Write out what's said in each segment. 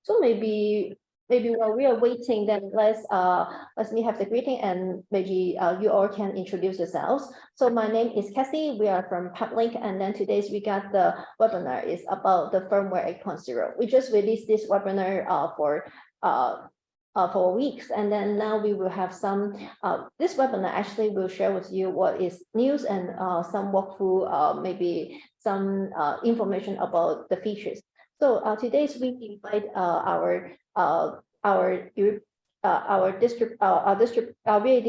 So maybe while we are waiting, then let's me have the greeting, and maybe you all can introduce yourselves. So my name is Cassie. We are from Peplink, and then today's we got the webinar is about the firmware 8.0. We just released this webinar for weeks, and then now we will have some. This webinar actually will share with you what is news and some walkthrough, maybe some information about the features. So today's we invite our VAD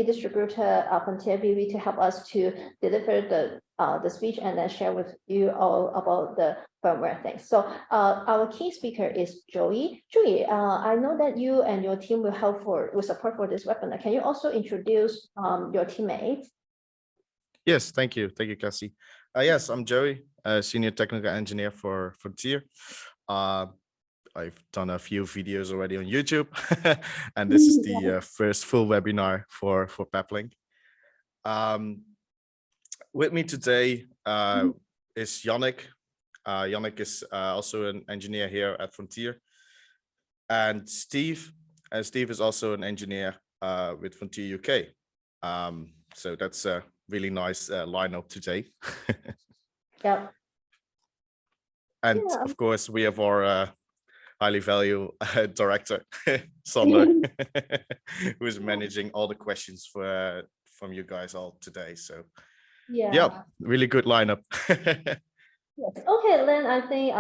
distributor Frontier BV to help us to deliver the speech and then share with you all about the firmware things. So our key speaker is Joey. Joey, I know that you and your team will support for this webinar. Can you also introduce your teammates? Yes, thank you, Cassie. Yes, I'm Joey, a senior technical engineer for Frontier. I've done a few videos already on YouTube, and this is the first full webinar for Peplink. With me today is Yannick. Yannick is also an engineer here at Frontier, and Steve. Steve is also an engineer with Frontier UK. So that's a really nice lineup today. Yeah. And of course, we have our highly valued director, Sander, who is managing all the questions from you guys all today. So yeah, really good lineup. Yes. Okay, then I think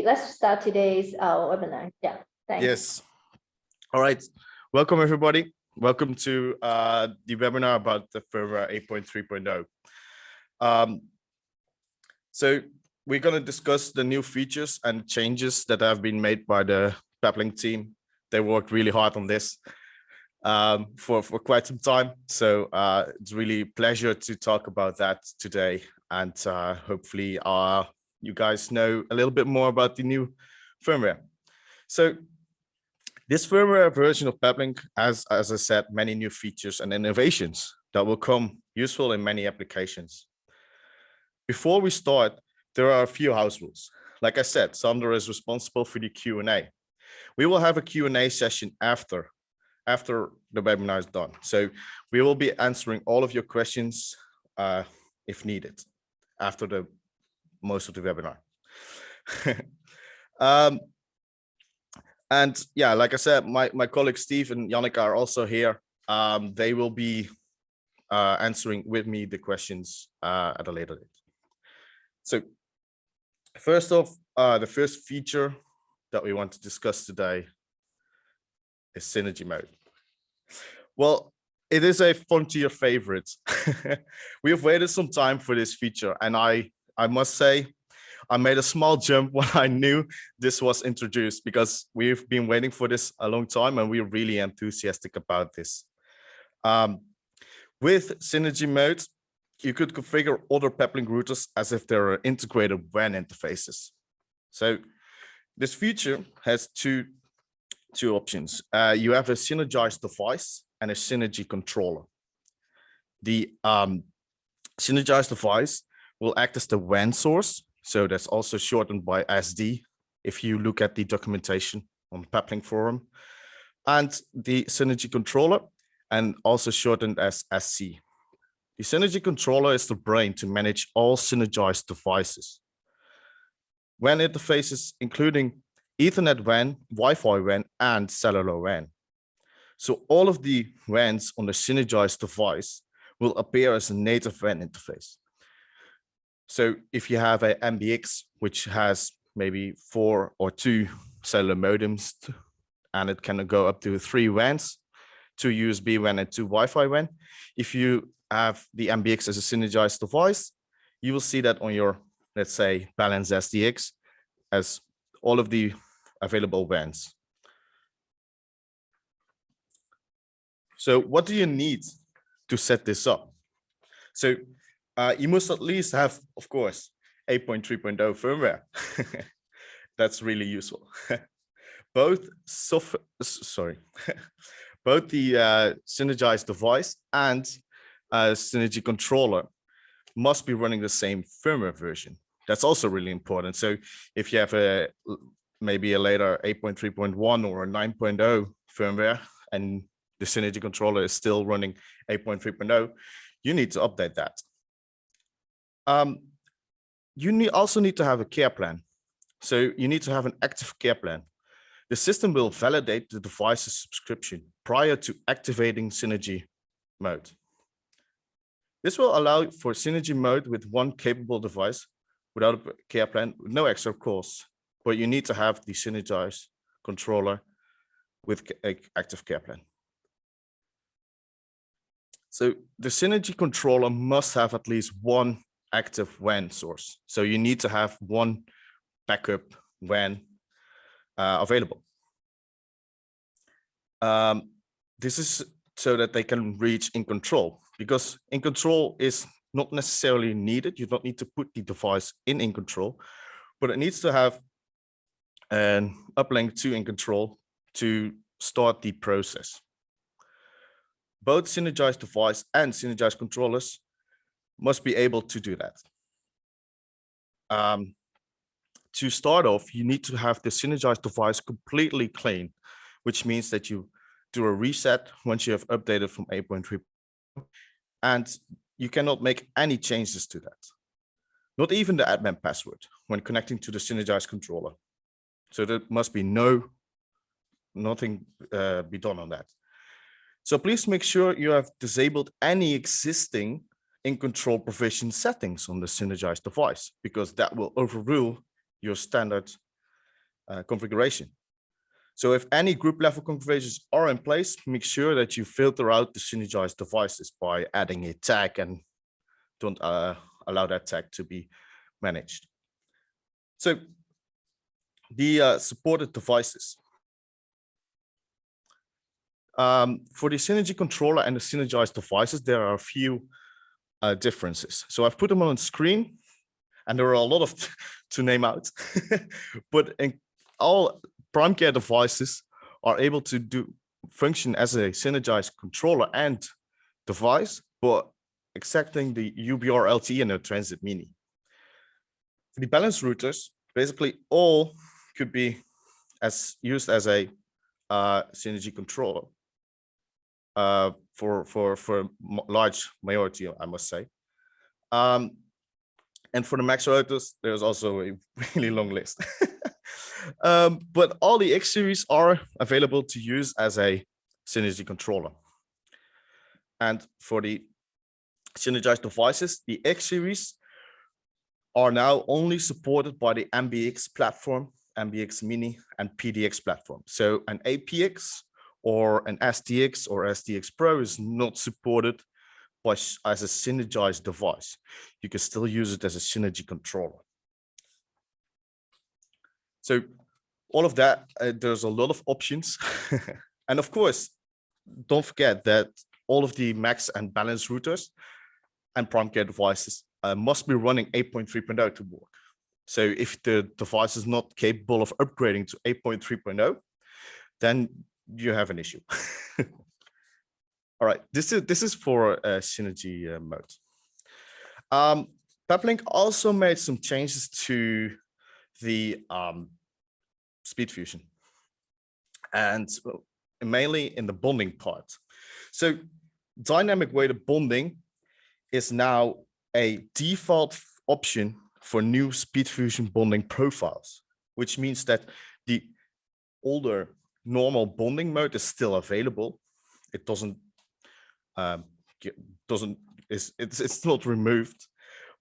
let's start today's webinar. Yeah, thanks. Yes. All right. Welcome everybody. Welcome to the webinar about the Firmware 8.3.0. So we're going to discuss the new features and changes that have been made by the Peplink team. They worked really hard on this for quite some time. So it's really a pleasure to talk about that today. And hopefully you guys know a little bit more about the new firmware. So this firmware version of Peplink has, as I said, many new features and innovations that will come useful in many applications. Before we start, there are a few house rules. Like I said, Sander is responsible for the Q&A. We will have a Q&A session after the webinar is done. So we will be answering all of your questions if needed after most of the webinar. And yeah, like I said, my colleagues Steve and Yannick are also here. They will be answering with me the questions at a later date. So first off, the first feature that we want to discuss today is synergy mode. Well, it is a Frontier favorite. We have waited some time for this feature, and I must say, I made a small jump when I knew this was introduced, because we've been waiting for this a long time and we're really enthusiastic about this. With synergy mode, you could configure other Peplink routers as if they're integrated WAN interfaces. So this feature has two options. You have a synergized device and a synergy controller. The synergized device will act as the WAN source. So that's also shortened by SD if you look at the documentation on Peplink forum, and the synergy controller, and also shortened as SC. The synergy controller is the brain to manage all synergized devices. WAN interfaces, including Ethernet WAN, Wi-Fi WAN, and cellular WAN. So all of the WANs on the synergized device will appear as a native WAN interface. So if you have a MBX, which has maybe 4 or 2 cellular modems, and it can go up to 3 WANs, 2 USB WAN and 2 Wi-Fi WAN. If you have the MBX as a synergized device, you will see that on your, let's say, balanced SDX as all of the available WANs. So what do you need to set this up? So you must at least have, of course, 8.3.0 firmware. That's really useful. Both the synergized device and synergy controller must be running the same firmware version. That's also really important. So if you have a maybe a later 8.3.1 or a 9.0 firmware, and the Synergy controller is still running 8.3.0, you need to update that. You also need to have a care plan. So you need to have an active care plan. The system will validate the device's subscription prior to activating Synergy mode. This will allow for Synergy mode with one capable device without a care plan, with no extra cost, but you need to have the Synergize controller with an active care plan. So the Synergy controller must have at least one active WAN source. So you need to have one backup WAN available. This is so that they can reach in control, because in control is not necessarily needed. You don't need to put the device in control, but it needs to have an uplink to in control to start the process. Both Synergize device and Synergize controllers must be able to do that. To start off, you need to have the Synergize device completely clean, which means that you do a reset once you have updated from 8.3, and you cannot make any changes to that. Not even the admin password when connecting to the Synergize controller. So there must be nothing be done on that. So please make sure you have disabled any existing in-control provision settings on the Synergize device, because that will overrule your standard configuration. So if any group level configurations are in place, make sure that you filter out the Synergize devices by adding a tag and don't allow that tag to be managed. So the supported devices. For the Synergy controller and the Synergize devices, there are a few differences. So I've put them on screen, and there are a lot of to name out, but in all prime care devices are able to function as a Synergize controller and device, but accepting the UBR LTE and the Transit Mini. For the balance routers, basically all could be used as a Synergy controller for large majority, I must say. And for the max routers, there's also a really long list. But all the X series are available to use as a Synergy controller. And for the Synergize devices, the X series are now only supported by the MBX platform, MBX Mini, and PDX platform. So an APX or an SDX or SDX Pro is not supported as a Synergize device. You can still use it as a Synergy controller. So all of that, there's a lot of options. And of course, don't forget that all of the max and balance routers and prime care devices must be running 8.3.0 to work. So if the device is not capable of upgrading to 8.3.0, then you have an issue. All right, this is for Synergy mode. Peplink also made some changes to the SpeedFusion, and mainly in the bonding part. So dynamic weighted bonding is now a default option for new SpeedFusion bonding profiles, which means that the older normal bonding mode is still available. It it's not removed,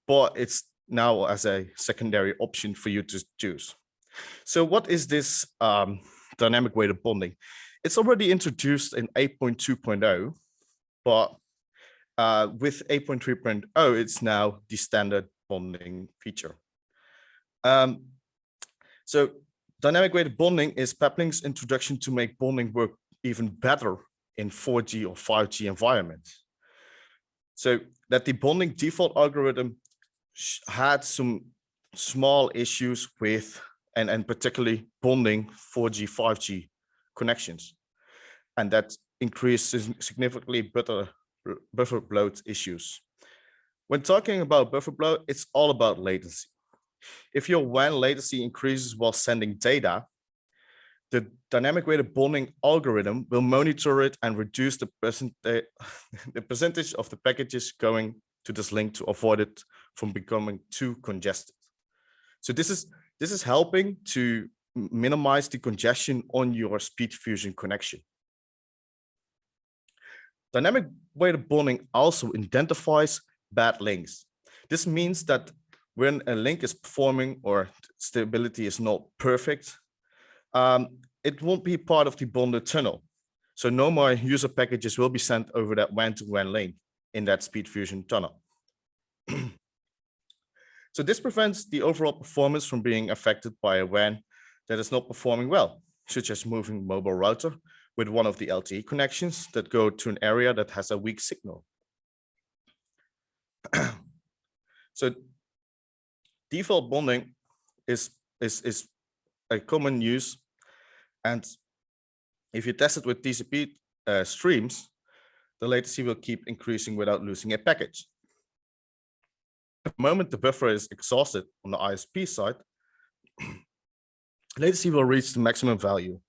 but it's now as a secondary option for you to choose. So what is this dynamic weighted bonding? It's already introduced in 8.2.0, but with 8.3.0, it's now the standard bonding feature. So dynamic weighted bonding is Peplink's introduction to make bonding work even better in 4G or 5G environments. So that the bonding default algorithm had some small issues with, and particularly bonding 4G, 5G connections. And that increases significantly buffer bloat issues. When talking about buffer bloat, it's all about latency. if your WAN latency increases while sending data, the dynamic weighted bonding algorithm will monitor it and reduce the percentage of the packages going to this link to avoid it from becoming too congested. So this is helping to minimize the congestion on your SpeedFusion connection. Dynamic weighted bonding also identifies bad links. This means that when a link is performing or stability is not perfect, it won't be part of the bonded tunnel. So no more user packages will be sent over that WAN-to-WAN link in that SpeedFusion tunnel. So this prevents the overall performance from being affected by a WAN that is not performing well, such as moving mobile router with one of the LTE connections that go to an area that has a weak signal. So default bonding is a common use. And if you test it with TCP streams, the latency will keep increasing without losing a package. The moment the buffer is exhausted on the ISP side, latency will reach the maximum value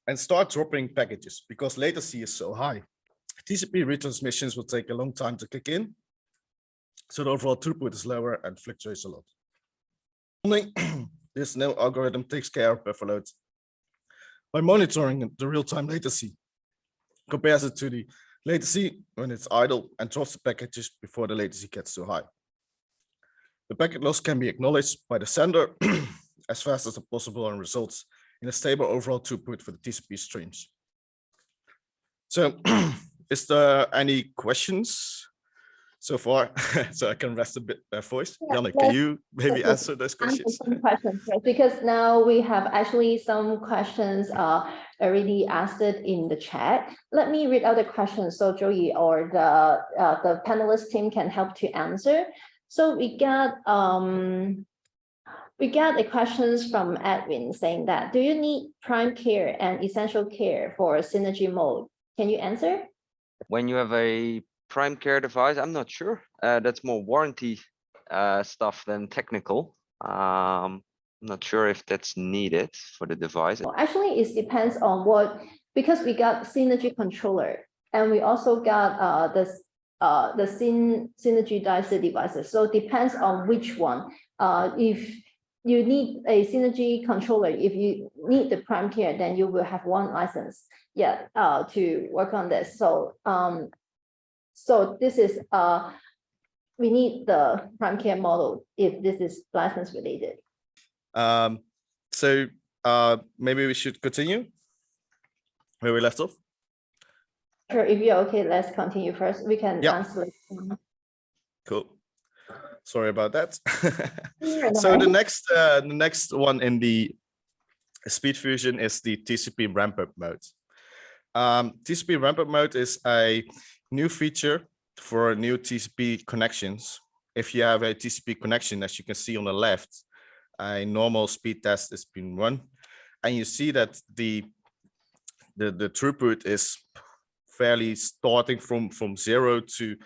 and start dropping packages because latency is so high. TCP retransmissions will take a long time to kick in, so the overall throughput is lower and fluctuates a lot. This new algorithm takes care of buffer loads by monitoring the real-time latency, compares it to the latency when it's idle, and drops the packages before the latency gets too high. The packet loss can be acknowledged by the sender as fast as possible and results in a stable overall throughput for the TCP streams. So is there any questions so far? So I can rest a bit my voice. Yeah, Janne, can you maybe answer those questions? Some questions, right? Because now we have actually some questions already asked it in the chat. Let me read out the questions so Joey or the panelist team can help to answer. So we got the questions from Edwin saying that, do you need prime care and essential care for synergy mode? Can you answer? When you have a prime care device, I'm not sure. That's more warranty stuff than technical. I'm not sure if that's needed for the device. Well, actually, it depends on what, because we got synergy controller and we also got the synergy dicer devices. So it depends on which one. If you need a synergy controller, if you need the prime care, then you will have one license, yeah, to work on this. So so this is we need the prime care model if this is license related. So maybe we should continue where we left off. Sure, if you're okay, let's continue first. We can answer. Cool. Sorry about that. So the next one in the SpeedFusion is the TCP ramp-up mode. TCP ramp-up mode is a new feature for new TCP connections. If you have a TCP connection, as you can see on the left, a normal speed test is being run, and you see that the throughput is fairly starting from 0 to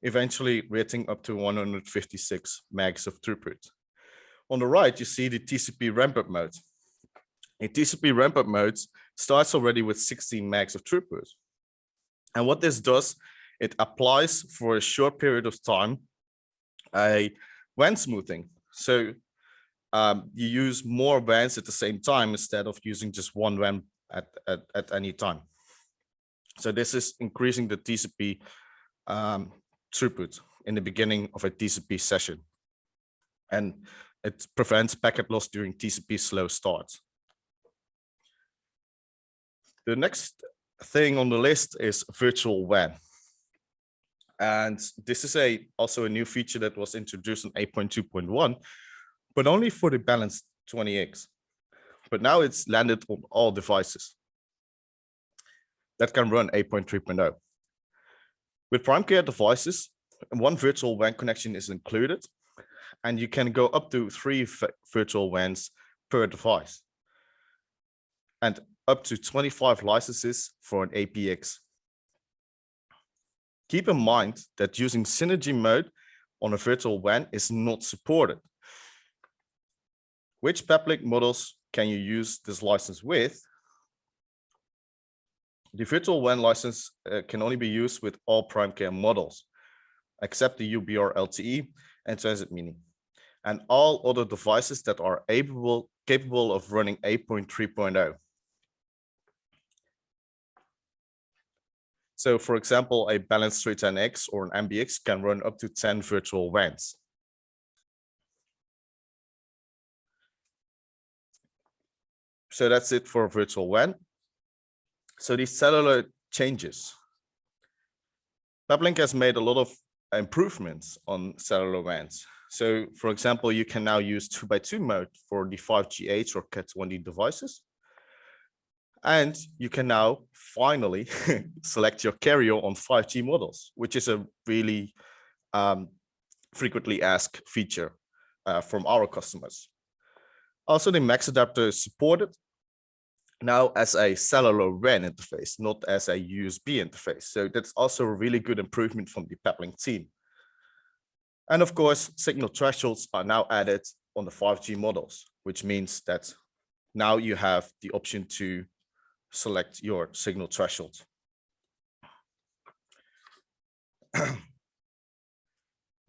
eventually rating up to 156 megs of throughput. On the right, you see the TCP ramp-up mode. A TCP ramp-up mode starts already with 16 megs of throughput. And what this does, it applies for a short period of time a WAN smoothing. So you use more WANs at the same time instead of using just one WAN at any time. So this is increasing the TCP throughput in the beginning of a TCP session. And it prevents packet loss during TCP slow starts. The next thing on the list is virtual WAN. And this is also a new feature that was introduced in 8.2.1, but only for the balanced 20X. But now it's landed on all devices that can run 8.3.0. With prime care devices, one virtual WAN connection is included, and you can go up to 3 virtual WANs per device, and up to 25 licenses for an APX. Keep in mind that using synergy mode on a virtual WAN is not supported. Which Peplink models can you use this license with? The virtual WAN license can only be used with all PrimeCare models, except the UBR LTE and Transit Mini, and all other devices that are capable of running 8.3.0. So for example, a balanced 310X or an MBX can run up to 10 virtual WANs. So that's it for virtual WAN. So these cellular changes. Peplink has made a lot of improvements on cellular WANs. So for example, you can now use 2x2 mode for the 5G-H or Cat1D devices. And you can now finally select your carrier on 5G models, which is a really frequently asked feature from our customers. Also, the max adapter is supported now as a cellular WAN interface, not as a USB interface. So that's also a really good improvement from the Peplink team. And of course, signal thresholds are now added on the 5G models, which means that now you have the option to select your signal threshold.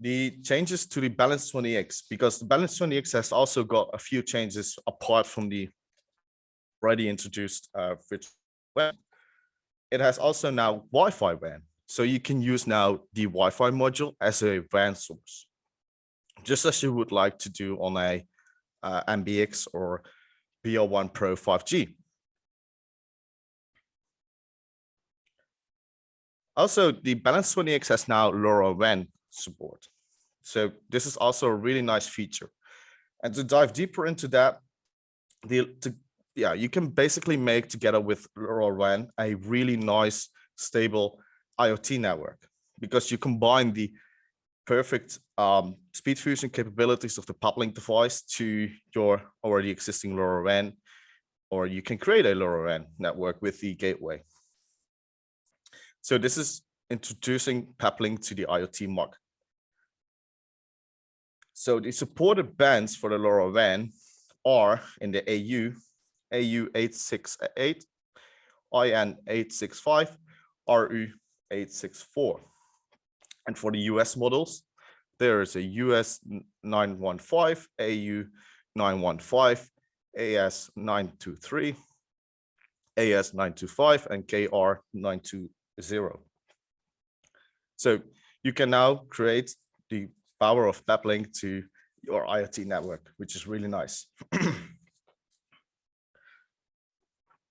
The changes to the Balanced 20X, because the Balanced 20X has also got a few changes apart from the already introduced virtual WAN. It has also now Wi-Fi WAN. So you can use now the Wi-Fi module as a WAN source, just as you would like to do on a MBX or BL1 Pro 5G. Also, the Balanced 20X has now LoRaWAN support. So this is also a really nice feature. And to dive deeper into that, you can basically make together with LoRaWAN a really nice, stable IoT network, because you combine the perfect SpeedFusion capabilities of the Peplink device to your already existing LoRaWAN, or you can create a LoRaWAN network with the gateway. So this is introducing Peplink to the IoT market. So the supported bands for the LoRaWAN are in the AU 868, IN 865, RU 864. And for the US models, there is a US 915, AU 915, AS 923, AS 925, and KR 920. So you can now create the power of Peplink to your IoT network, which is really nice.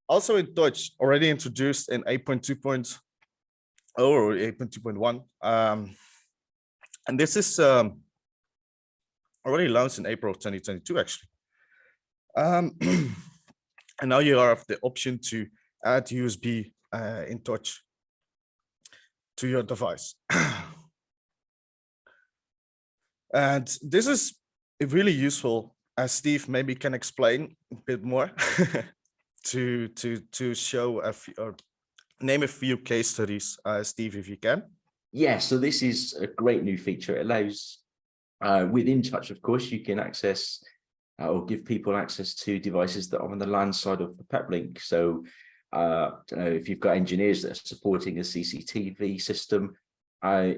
Also InTouch, already introduced in 8.2.0 or 8.2.1. And this is already launched in April of 2022, actually. And now you have the option to add USB InTouch to your device. And this is really useful, as Steve maybe can explain a bit more to show a few, or name a few case studies, Steve, if you can. Yeah, so this is a great new feature. It allows, with InTouch, of course, you can access or give people access to devices that are on the LAN side of the Peplink. So if you've got engineers that are supporting a CCTV system,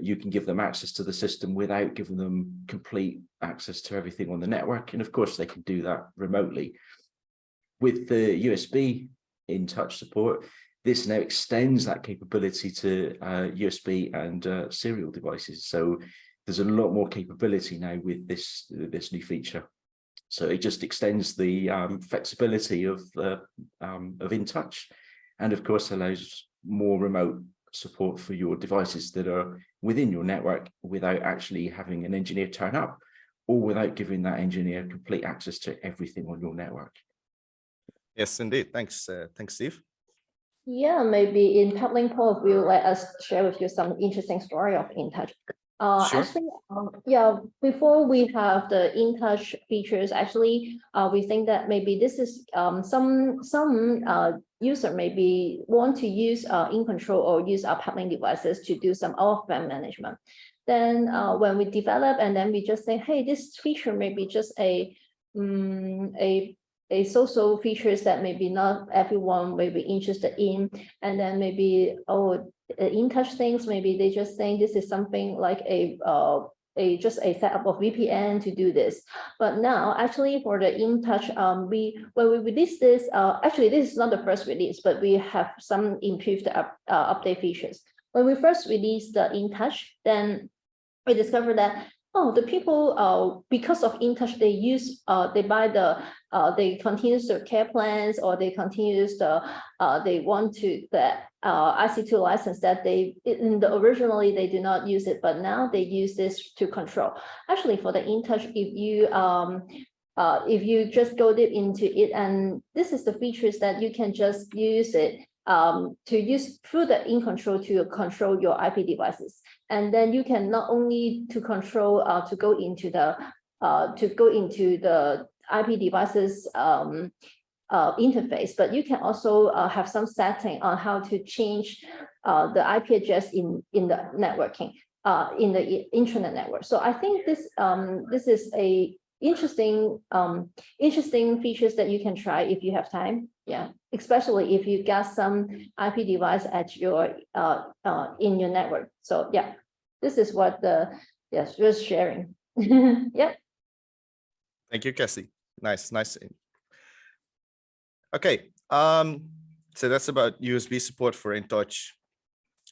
you can give them access to the system without giving them complete access to everything on the network. And of course, they can do that remotely. With the USB InTouch support, this now extends that capability to USB and serial devices. So there's a lot more capability now with this new feature. So it just extends the flexibility of InTouch, and of course allows more remote support for your devices that are within your network without actually having an engineer turn up, or without giving that engineer complete access to everything on your network. Yes, indeed. Thanks, thanks, Steve. Yeah, maybe in Peplink point of view, let us share with you some interesting story of InTouch. Sure. Actually, yeah, before we have the InTouch features, actually, we think that maybe this is some user maybe want to use InControl or use our Peplink devices to do some out-of-band management. Then when we develop and then we just say, hey, this feature may be just a social features that maybe not everyone may be interested in, and then maybe InTouch things, maybe they just saying this is something like just a setup of VPN to do this. But now actually for the InTouch, when we release this, actually this is not the first release, but we have some improved update features. When we first released the InTouch, then we discovered that the people because of InTouch they buy they continue the care plans, or they continue they want to the IC2 license that originally they do not use it, but now they use this to control. Actually, for the InTouch, if you just go deep into it, and this is the features that you can just use it to use through the InControl to control your IP devices. And then you can not only to control to go into the IP devices interface, but you can also have some setting on how to change the IP address in the networking in the intranet network. So I think this is a interesting features that you can try if you have time. Yeah, especially if you got some IP device at your in your network. So yeah, this is what just sharing. Yeah. Thank you, Cassie. Nice. Okay, so that's about USB support for InTouch.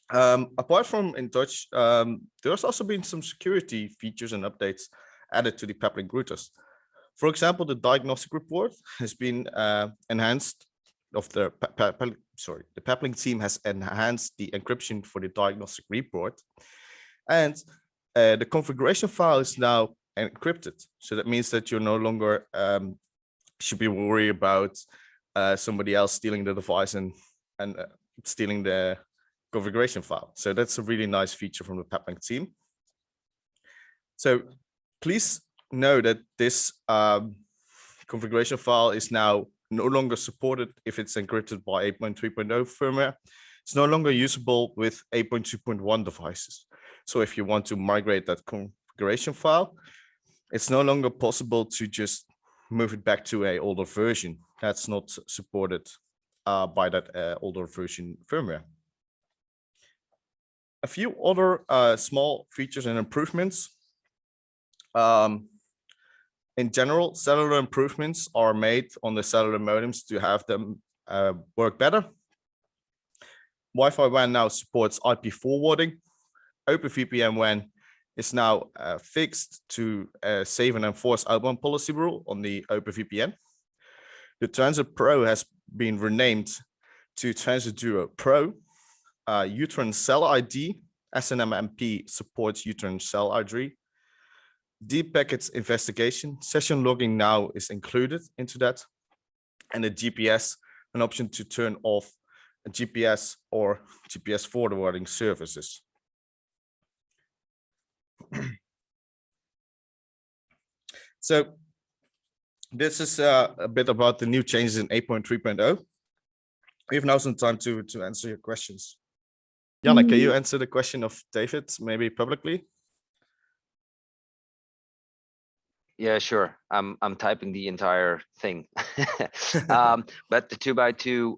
Apart from InTouch, there's also been some security features and updates added to the Peplink routers. For example, the diagnostic report has been enhanced. The Peplink team has enhanced the encryption for the diagnostic report, and the configuration file is now encrypted. So that means that you're no longer should be worried about somebody else stealing the device and stealing the configuration file. So that's a really nice feature from the Peplink team. So please know that this configuration file is now no longer supported if it's encrypted by 8.3.0 firmware. It's no longer usable with 8.2.1 devices. So if you want to migrate that configuration file, it's no longer possible to just move it back to an older version. That's not supported by that older version firmware. A few other small features and improvements. In general, cellular improvements are made on the cellular modems to have them work better. Wi-Fi WAN now supports IP forwarding. OpenVPN WAN is now fixed to save and enforce outbound policy rule on the OpenVPN. The Transit Pro has been renamed to Transit Duo Pro. Uterine Cell ID, SNMP supports uterine cell ID. Deep packets investigation, session logging now is included into that. And the GPS, an option to turn off GPS or GPS forwarding services. So this is a bit about the new changes in 8.3.0. We have now some time to answer your questions. Jana, can you answer the question of David, maybe publicly? Yeah, sure. I'm typing the entire thing. But the 2x2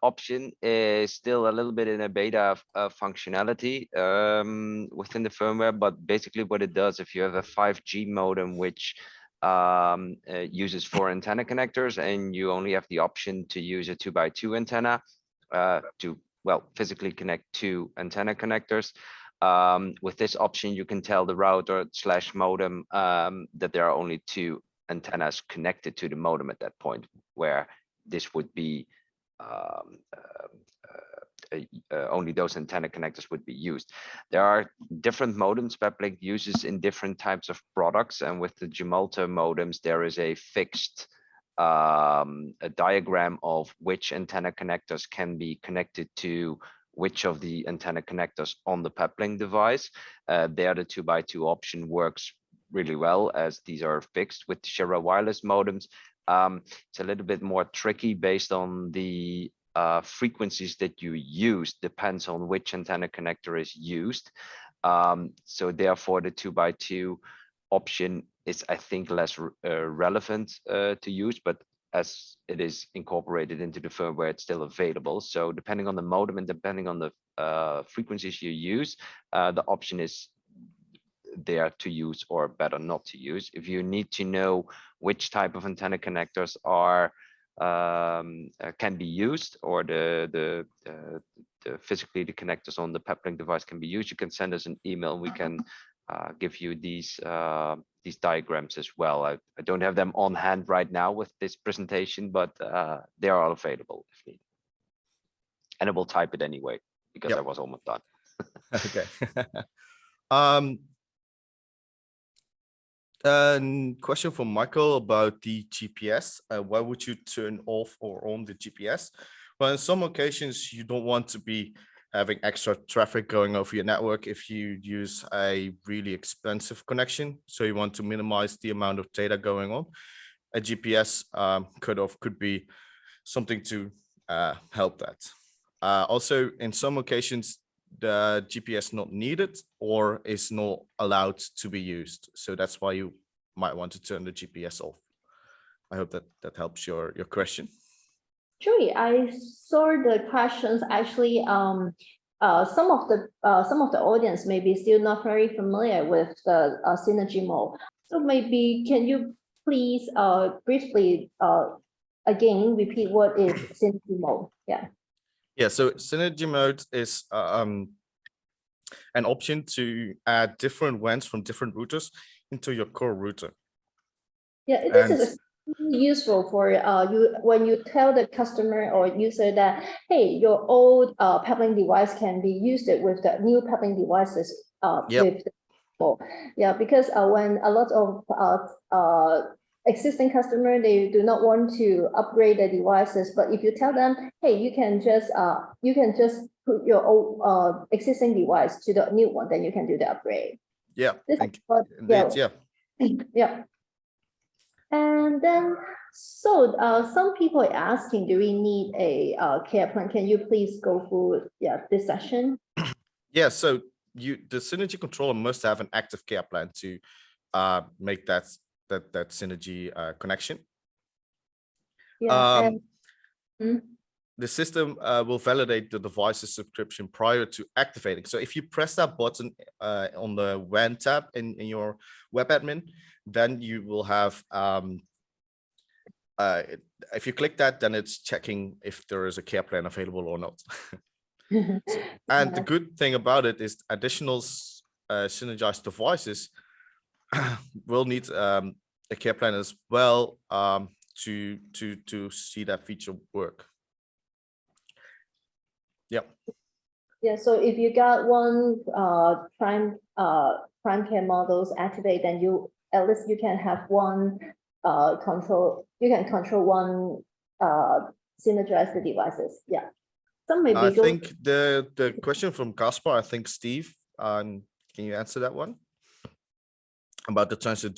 option is still a little bit in a beta functionality within the firmware. But basically what it does, if you have a 5G modem which uses 4 antenna connectors, and you only have the option to use a 2x2 antenna to physically connect 2 antenna connectors. With this option, you can tell the router / modem that there are only 2 antennas connected to the modem at that point, where this would be only those antenna connectors would be used. There are different modems Peplink uses in different types of products, and with the Gemalto modems, there is a fixed a diagram of which antenna connectors can be connected to which of the antenna connectors on the Peplink device. There, the 2x2 option works really well, as these are fixed. With the Shera wireless modems, it's a little bit more tricky based on the frequencies that you use, depends on which antenna connector is used. So therefore, the 2x2 option is, I think, less relevant to use, but as it is incorporated into the firmware, it's still available. So depending on the modem and depending on the frequencies you use, the option is there to use or better not to use. If you need to know which type of antenna connectors are can be used, or the physically the connectors on the Peplink device can be used, you can send us an email and we can give you these diagrams as well. I don't have them on hand right now with this presentation, but they are all available if needed. And I will type it anyway because I was almost done. Okay. Question from Michael about the GPS. Why would you turn off or on the GPS? Well, in some occasions, you don't want to be having extra traffic going over your network if you use a really expensive connection. So you want to minimize the amount of data going on. A GPS cutoff could be something to help that. Also, in some occasions, the GPS not needed or is not allowed to be used. So that's why you might want to turn the GPS off. I hope that helps your question. Joey, I saw the questions. Actually, some of the audience may be still not very familiar with the synergy mode. So maybe can you please briefly again repeat what is synergy mode? Yeah. Yeah, so synergy mode is an option to add different WANs from different routers into your core router. Yeah, this is useful for you when you tell the customer or user that, hey, your old Peplink device can be used with the new Peplink devices with the yeah, because when a lot of existing customer, they do not want to upgrade the devices, but if you tell them, hey, you can just put your old existing device to the new one, then you can do the upgrade. Yeah, yeah. Yeah. And then, so some people are asking, do we need a care plan? Can you please go through this session? Yeah, so the synergy controller must have an active care plan to make that synergy connection. Yeah. The system will validate the device's subscription prior to activating. So if you press that button on the WAN tab in your web admin, then you will have, if you click that, then it's checking if there is a care plan available or not. And the good thing about it is additional synergized devices will need a care plan as well to see that feature work. Yeah. Yeah. So if you got one prime care models activate, then you at least you can have one control. You can control one synergized devices. Yeah. Some maybe. I think the question from Caspar. I think Steve. Can you answer that one about the Transit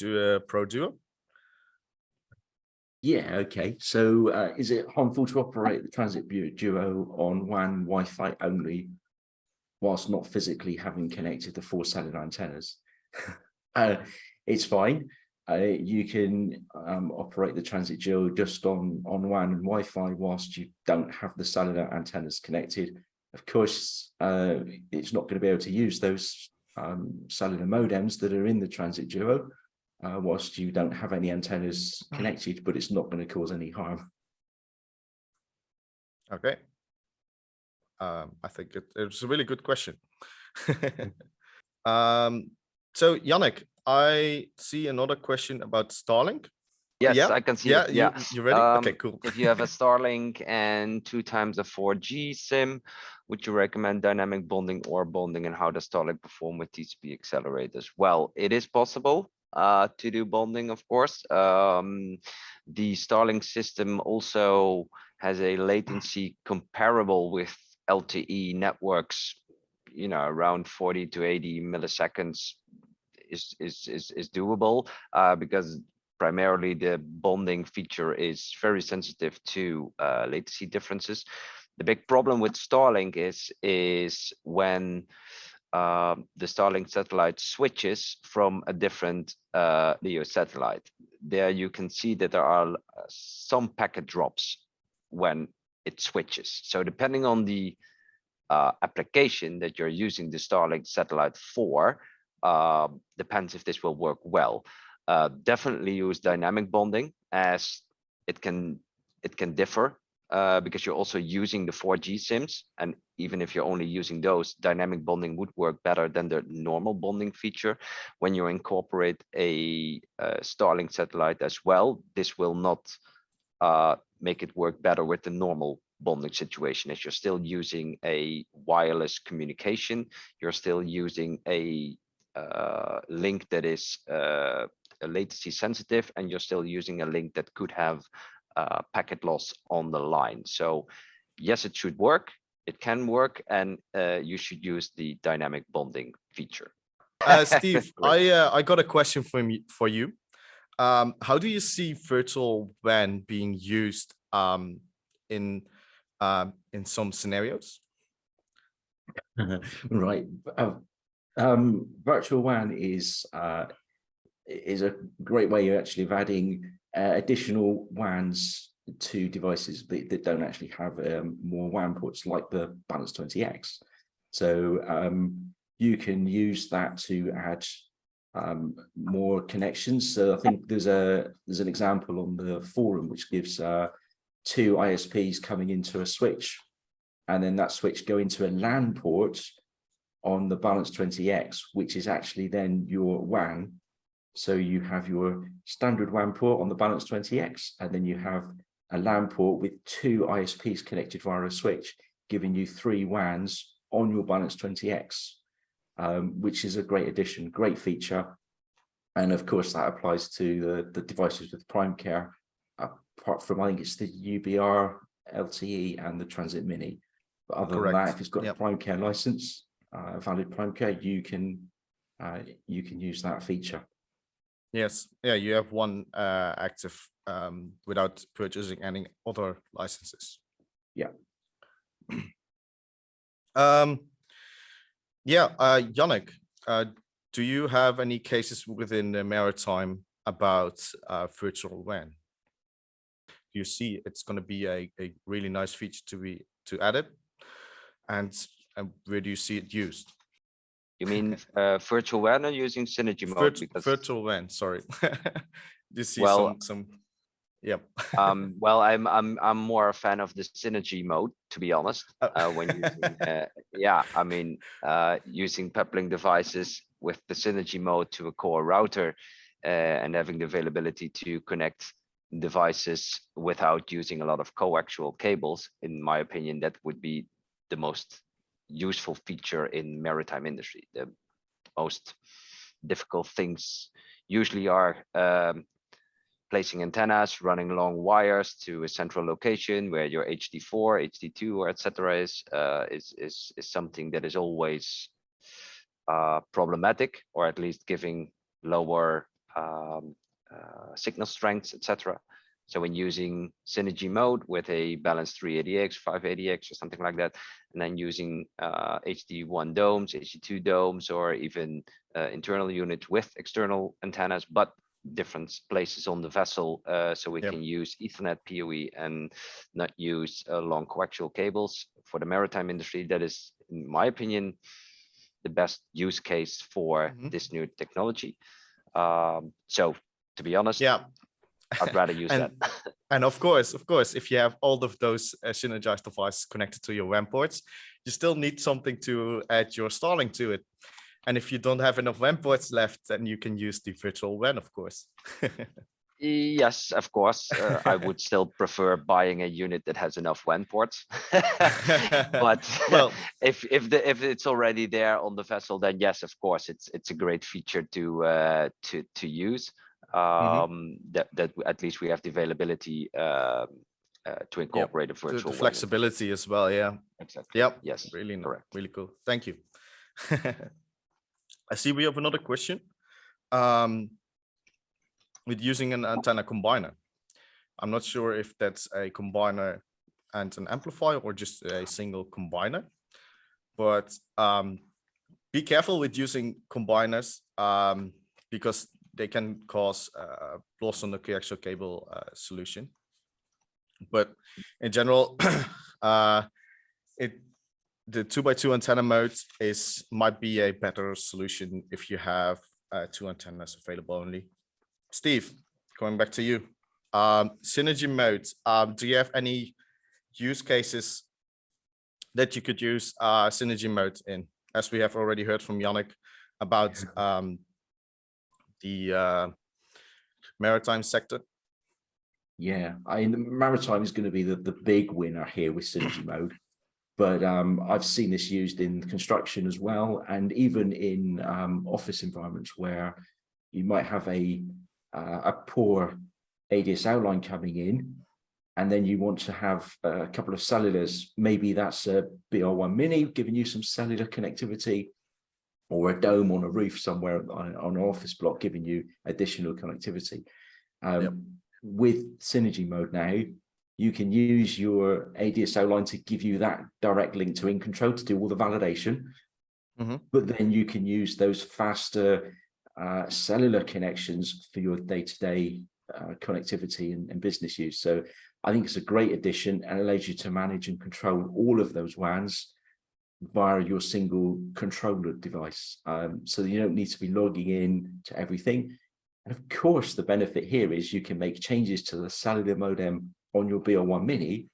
Pro Duo? Yeah, okay. So is it harmful to operate the Transit Duo on WAN Wi-Fi only whilst not physically having connected the 4 cellular antennas? It's fine. You can operate the Transit Duo just on WAN and Wi-Fi whilst you don't have the cellular antennas connected. Of course, it's not going to be able to use those cellular modems that are in the Transit Duo whilst you don't have any antennas connected, but it's not going to cause any harm. Okay. I think it's a really good question. So Yannick, I see another question about Starlink. Yes, yeah, I can see yeah, it. Yeah, you ready? Okay, cool. If you have a Starlink and 2 times a 4G SIM, would you recommend dynamic bonding or bonding, and how does Starlink perform with TCP accelerators? Well, it is possible to do bonding, of course. The Starlink system also has a latency comparable with LTE networks, you know, around 40 to 80 milliseconds is doable because primarily the bonding feature is very sensitive to latency differences. The big problem with Starlink is when the Starlink satellite switches from a different LEO satellite. There you can see that there are some packet drops when it switches. So depending on the application that you're using the Starlink satellite for, depends if this will work well. Definitely use dynamic bonding, as it can differ because you're also using the 4G SIMs, and even if you're only using those, dynamic bonding would work better than the normal bonding feature. When you incorporate a Starlink satellite as well, this will not make it work better with the normal bonding situation, as you're still using a wireless communication. You're still using a link that is latency sensitive, and you're still using a link that could have packet loss on the line. So yes, it should work. It can work, and you should use the dynamic bonding feature. Steve, I got a question for you. How do you see virtual WAN being used in some scenarios? Right. Virtual WAN is a great way actually of adding additional WANs to devices that don't actually have more WAN ports, like the Balance 20X. So you can use that to add more connections. So I think there's an example on the forum which gives two ISPs coming into a switch, and then that switch go into a LAN port on the Balance 20X, which is actually then your WAN. So you have your standard WAN port on the Balance 20X, and then you have a LAN port with two ISPs connected via a switch, giving you 3 WANs on your Balance 20X, which is a great addition, great feature. And of course, that applies to the devices with Prime Care, apart from, I think it's the UBR, LTE, and the Transit Mini. But other than that, if it's got a Prime Care license, valid Prime Care, you can use that feature. Yes, yeah, you have one active without purchasing any other licenses. Yeah. Yannick, do you have any cases within the maritime about virtual WAN? You see, it's going to be a really nice feature to add it, and where do you see it used? You mean virtual WAN or using synergy mode? Because virtual WAN, sorry. You see some. Yep. Well, I'm more a fan of the synergy mode, to be honest. When using, yeah, I mean, using Peplink devices with the synergy mode to a core router and having the availability to connect devices without using a lot of coaxial cables, in my opinion, that would be the most useful feature in maritime industry. The most difficult things usually are placing antennas, running long wires to a central location where your HD4, HD2, or etc. is something that is always problematic, or at least giving lower signal strengths, etc. So when using synergy mode with a balanced 380X, 580X, or something like that, and then using HD1 domes, HD2 domes, or even internal units with external antennas, but different places on the vessel, so we can use Ethernet PoE and not use long coaxial cables for the maritime industry. That is, in my opinion, the best use case for this new technology. So to be honest, I'd rather use that. And of course, if you have all of those synergized devices connected to your WAN ports, you still need something to add your Starlink to it. And if you don't have enough WAN ports left, then you can use the virtual WAN, of course. Yes, of course. I would still prefer buying a unit that has enough WAN ports. But well, if it's already there on the vessel, then yes, of course, it's a great feature to use. That at least we have the availability to incorporate a virtual the flexibility as well. Yeah. Exactly. Yep. Yes. Really correct. Really cool. Thank you. I see we have another question. With using an antenna combiner. I'm not sure if that's a combiner and an amplifier or just a single combiner, but Be careful with using combiners because they can cause loss on the coaxial cable solution. But in general, the 2x2 antenna mode might be a better solution if you have 2 antennas available only. Steve, going back to you. Synergy mode. Do you have any use cases that you could use synergy mode in? As we have already heard from Yannick about the maritime sector. Yeah, the maritime is going to be the big winner here with synergy mode. But I've seen this used in construction as well, and even in office environments where you might have a poor ADSL line coming in, and then you want to have a couple of cellulars. Maybe that's a BR1 Mini giving you some cellular connectivity, or a dome on a roof somewhere on an office block giving you additional connectivity. With synergy mode now, you can use your ADSL line to give you that direct link to InControl to do all the validation. But then you can use those faster cellular connections for your day-to-day connectivity and business use. So I think it's a great addition and allows you to manage and control all of those WANs via your single controller device. So you don't need to be logging in to everything. And of course, the benefit here is you can make changes to the cellular modem on your BR1 Mini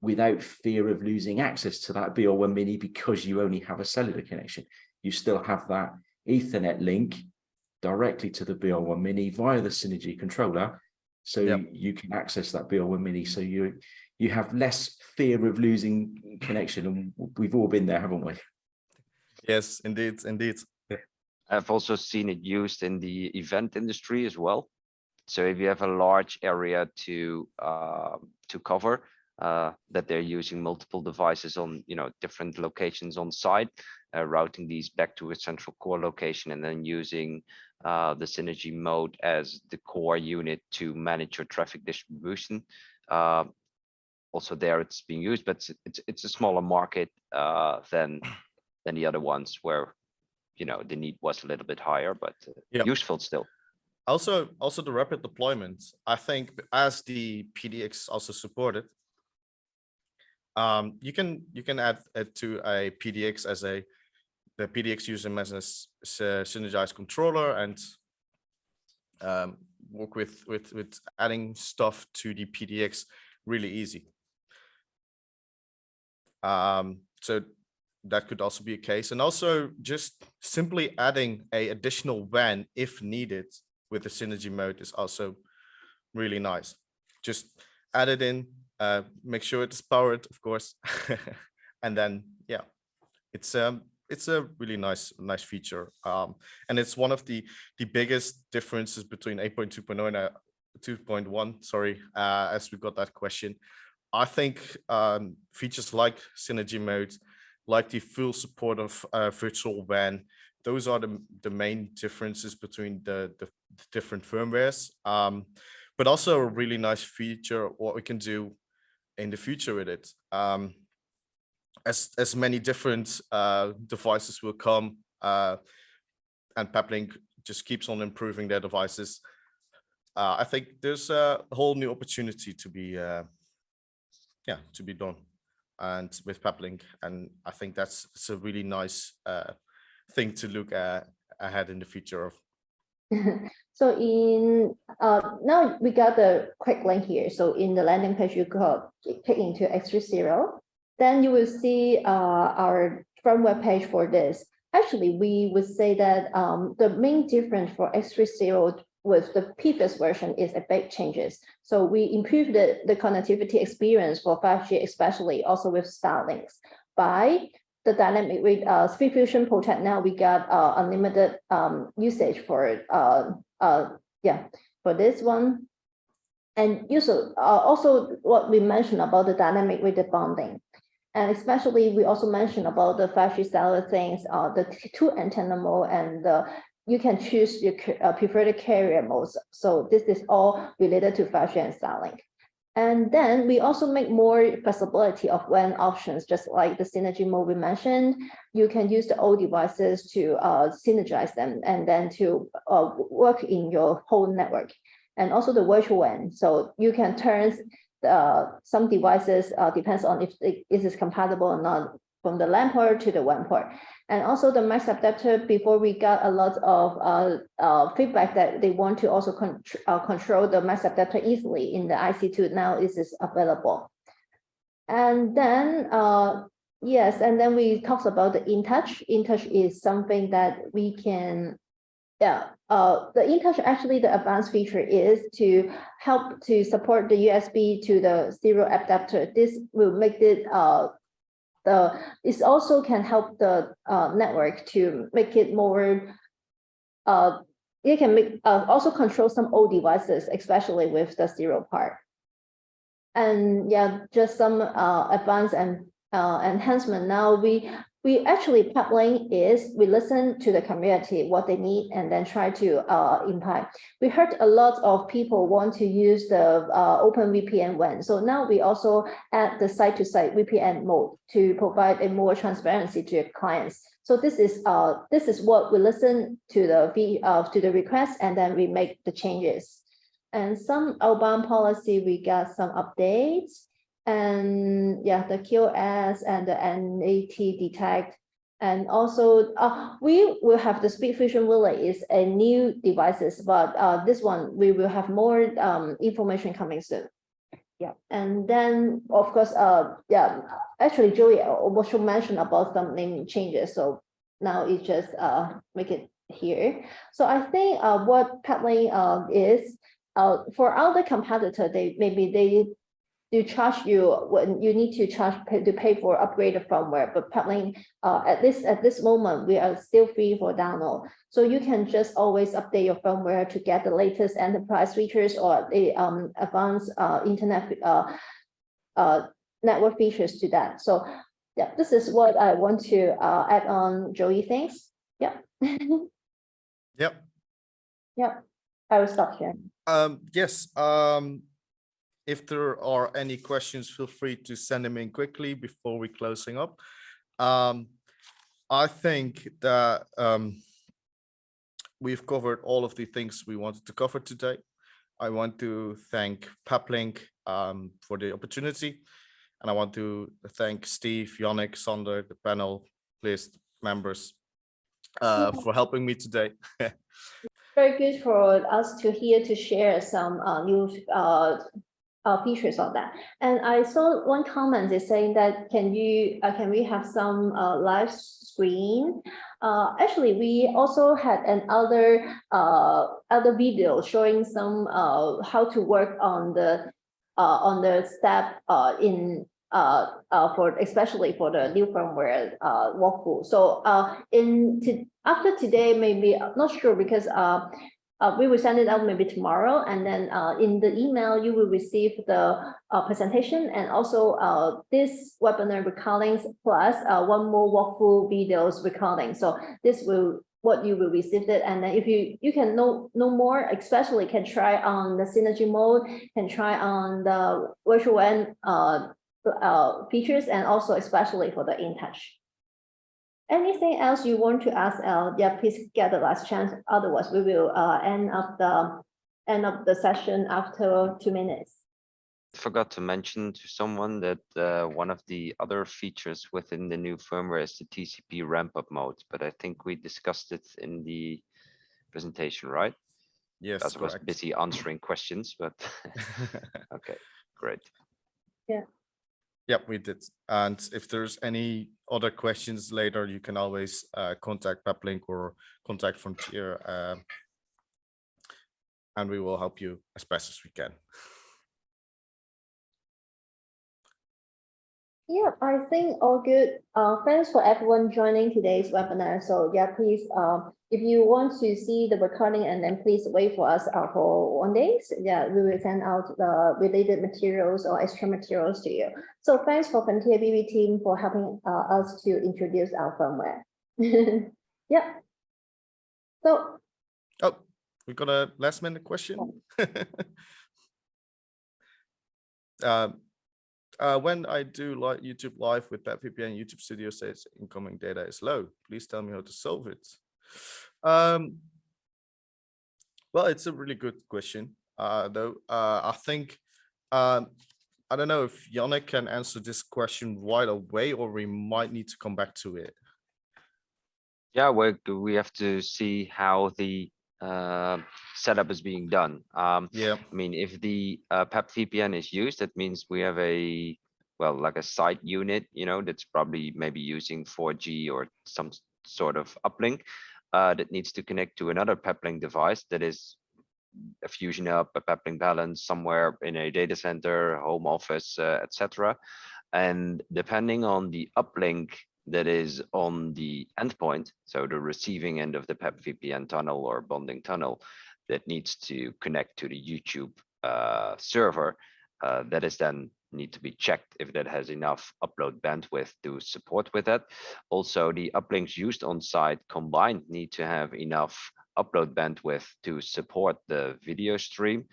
without fear of losing access to that BR1 Mini because you only have a cellular connection. You still have that Ethernet link directly to the BR1 Mini via the Synergy controller. So you can access that BR1 Mini. So you have less fear of losing connection. And we've all been there, haven't we? Yes, indeed. I've also seen it used in the event industry as well. So if you have a large area to cover, that they're using multiple devices on different locations on site, routing these back to a central core location, and then using the synergy mode as the core unit to manage your traffic distribution. Also there it's being used, but it's a smaller market than the other ones where the need was a little bit higher, but useful still. Also the rapid deployment, I think, as the PDX also supported, you can add it to a PDX as the PDX using as a synergized controller and work with adding stuff to the PDX really easy. So that could also be a case, and also just simply adding a additional WAN if needed with the synergy mode is also really nice. Just add it in, make sure it's powered, of course, and then it's a really nice feature, and it's one of the biggest differences between 8.2.0 and 2.1. Sorry, as we got that question. I think features like synergy mode, like the full support of virtual WAN, those are the main differences between the different firmwares. But also a really nice feature what we can do in the future with it. As many different devices will come, and Peplink just keeps on improving their devices. I think there's a whole new opportunity to be done, and with Peplink, and I think it's a really nice thing to look ahead in the future of. So now we got the quick link here. So in the landing page, you click into X30, then you will see our firmware page for this. Actually, we would say that the main difference for X30 with the previous version is a big changes. So we improved the connectivity experience for 5G, especially also with Starlinks. By the dynamic with SpeedFusion Protect, now we got unlimited usage for for this one. And also what we mentioned about the dynamic with the bonding. And especially we also mentioned about the 5G cellular things, the 2 antenna mode, and you can choose your preferred carrier modes. So this is all related to 5G and Starlink. And then we also make more flexibility of WAN options, just like the synergy mode we mentioned. You can use the old devices to synergize them and then to work in your whole network. And also the virtual WAN. So you can turn some devices, depends on if it is compatible or not, from the LAN port to the WAN port. And also the max adapter, before we got a lot of feedback that they want to also control the max adapter easily in the IC2. Now it is available. And then, yes, and then we talked about the InTouch. InTouch is something that we can, the InTouch, actually the advanced feature is to help to support the USB to the serial adapter. This will make it it also can help the network to make it more, it can make also control some old devices, especially with the serial part. And yeah, just some advanced and enhancement. Now we actually, Peplink is, we listen to the community, what they need, and then try to impact. We heard a lot of people want to use the open VPN WAN. So now we also add the site-to-site VPN mode to provide a more transparency to your clients. So this is what we listen to the request, and then we make the changes. And some outbound policy, we got some updates. And yeah, the QoS and the NAT detect. And also we will have the SpeedFusion relay is a new devices, but this one we will have more information coming soon. Yeah, and then of course, yeah, actually Joey also mentioned about some name changes. So now it just make it here. So I think what Peplink is for other competitor, they do charge you when you need to pay for upgraded firmware, but Peplink, at this moment, we are still free for download. So you can just always update your firmware to get the latest enterprise features or the advanced internet network features to that. So yeah, this is what I want to add on. Joey, thanks. Yeah. Yep. Yep. I will stop here. Yes. If there are any questions, feel free to send them in quickly before we closing up. I think that we've covered all of the things we wanted to cover today. I want to thank Peplink for the opportunity, and I want to thank Steve, Yannick, Sander, the panel list members for helping me today. Very good for us to here to share some new features of that. And I saw one comment is saying that can we have some live screen? Actually, we also had another video showing some how to work on the step in for especially for the new firmware walkthrough. So after today, maybe not sure because we will send it out maybe tomorrow, and then in the email you will receive the presentation and also this webinar recordings plus one more walkthrough videos recording. So this will what you will receive it, and then if you can know more, especially can try on the synergy mode, can try on the virtual WAN features, and also especially for the InTouch. Anything else you want to ask? Yeah, please get the last chance. Otherwise, we will end up the session after 2 minutes. Forgot to mention to someone that one of the other features within the new firmware is the TCP ramp-up mode, but I think we discussed it in the presentation, right? Yes, I was busy answering questions, but okay, great. Yeah. Yep, we did. And if there's any other questions later, you can always contact Peplink or contact Frontier, and we will help you as best as we can. Yeah, I think all good. Thanks for everyone joining today's webinar. So yeah, please, if you want to see the recording, and then please wait for us for 1 day. Yeah, we will send out the related materials or extra materials to you. So thanks for Frontier BB team for helping us to introduce our firmware. Yeah. So. Oh, we got a last minute question. When I do like YouTube live with PepVPN, YouTube Studio says incoming data is low. Please tell me how to solve it. Well, it's a really good question, though. I think I don't know if Yannick can answer this question right away, or we might need to come back to it. Yeah, we have to see how the setup is being done. Yeah. I mean, if the PEP VPN is used, that means we have a, well, like a side unit, you know, that's probably maybe using 4G or some sort of uplink that needs to connect to another Peplink device that is a Fusion Hub, a Peplink balance somewhere in a data center, home office, etc. And depending on the uplink that is on the endpoint, so the receiving end of the PEP VPN tunnel or bonding tunnel that needs to connect to the YouTube server, that is then need to be checked if that has enough upload bandwidth to support with that. Also, the uplinks used on site combined need to have enough upload bandwidth to support the video stream.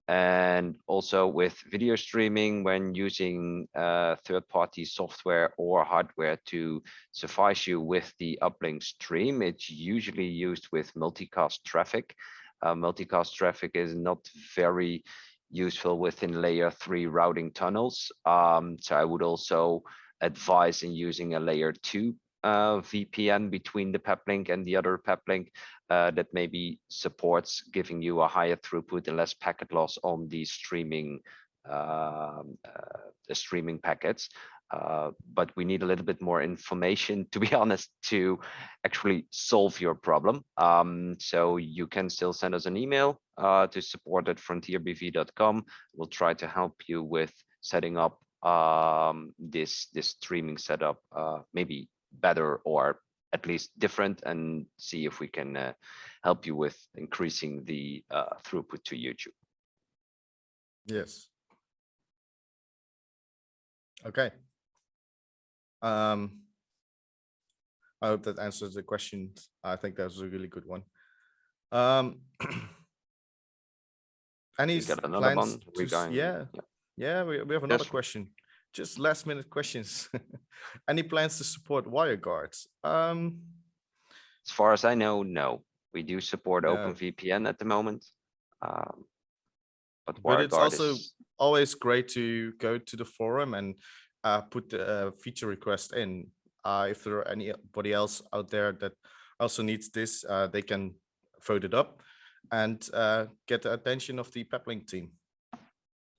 And also with video streaming, when using third-party software or hardware to suffice you with the uplink stream, it's usually used with multicast traffic. Multicast traffic is not very useful within layer 3 routing tunnels. So I would also advise in using a layer 2 VPN between the Peplink and the other Peplink that maybe supports giving you a higher throughput and less packet loss on the streaming packets. But we need a little bit more information, to be honest, to actually solve your problem. So you can still send us an email to support@frontierbv.com. We'll try to help you with setting up this streaming setup, maybe better or at least different, and see if we can help you with increasing the throughput to YouTube. Yes. Okay. I hope that answers the question. I think that was a really good one. Any You got another plans one to, regarding? yeah, we have another Yes. question. Just last minute questions. Any plans to support WireGuards? As far as I know, no. We do support No. OpenVPN at the moment. But But it's WireGuard also is, always great to go to the forum and put the feature request in. If there are anybody else out there that also needs this, they can vote it up and get the attention of the Peplink team.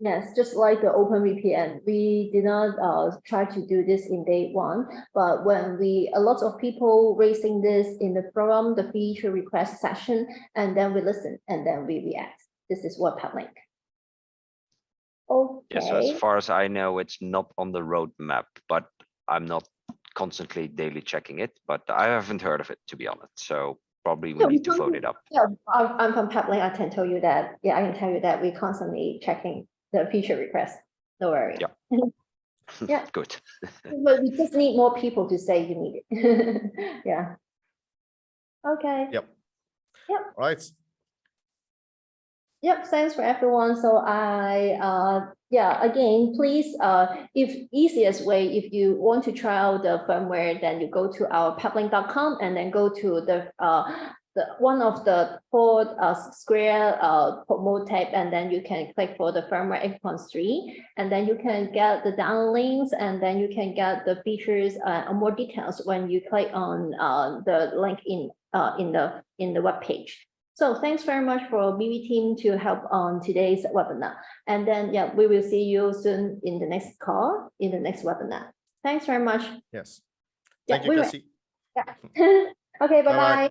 Yes, just like the OpenVPN, we did not try to do this in day one, but when a lot of people raising this in the forum, the feature request session, and then we listen and then we react. This is what Peplink. Okay. yeah, so as far as I know, it's not on the roadmap, but I'm not constantly daily checking it, but I haven't heard of it, to be honest. So probably we need to vote it up. Yeah, I'm from Peplink. I can tell you that. Yeah, I can tell you that we're constantly checking the feature request. No worry. Yeah. Yeah. Good. But we just need more people to say you need it. Yeah. Okay. Yep. Yep. Right. Yep, thanks for everyone. So yeah, again, please, if easiest way, if you want to try out the firmware, then you go to our peplink.com and then go to the one of the four square promote tab, and then you can click for the firmware 8.3, and then you can get the download links, and then you can get the features and more details when you click on the link in the web page. So thanks very much for BV team to help on today's webinar. And then, yeah, we will see you soon in the next call, in the next webinar. Thanks very much. Yes. Yeah, Thank you, Cassie. Yeah. Okay, bye-bye.